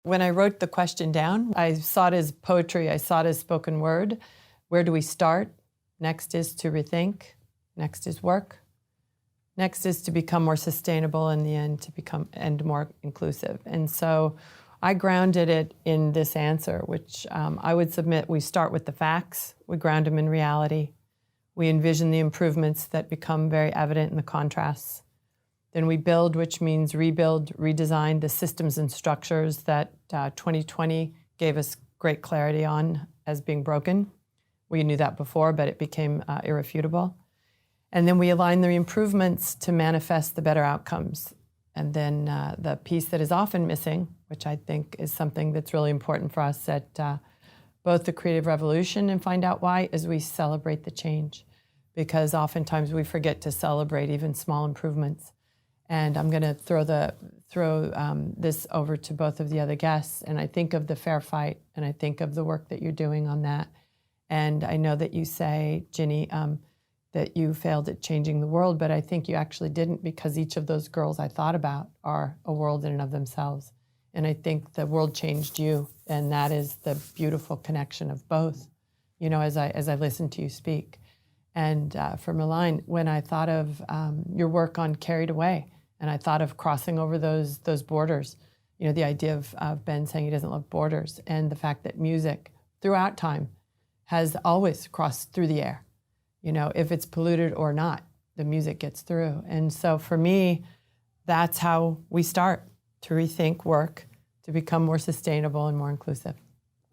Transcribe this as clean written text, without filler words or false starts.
When I wrote the question down, I saw it as poetry, I saw it as spoken word. Where do we start? Next is to rethink. Next is work. Next is to become more sustainable, in the end to become more inclusive. And so I grounded it in this answer, which I would submit we start with the facts, we ground them in reality, we envision the improvements that become very evident in the contrasts. Then we build, which means rebuild, redesign the systems and structures that 2020 gave us great clarity on as being broken. We knew that before, but it became irrefutable. And then we align the improvements to manifest the better outcomes. And then the piece that is often missing, which I think is something that's really important for us at both the Creative Revolution and Find Out Why, is we celebrate the change. Because oftentimes we forget to celebrate even small improvements. And I'm going to throw this over to both of the other guests. And I think of the fair fight, and I think of the work that you're doing on that. And I know that you say, Ginie, that you failed at changing the world, but I think you actually didn't, because each of those girls I thought about are a world in and of themselves. And I think the world changed you, and that is the beautiful connection of both, you know, as I listen to you speak. And for Merlijn, when I thought of your work on Carried Away, and I thought of crossing over those borders, you know, the idea of Ben saying he doesn't love borders, and the fact that music throughout time has always crossed through the air. You know, if it's polluted or not, the music gets through. And so for me, that's how we start to rethink work, to become more sustainable and more inclusive.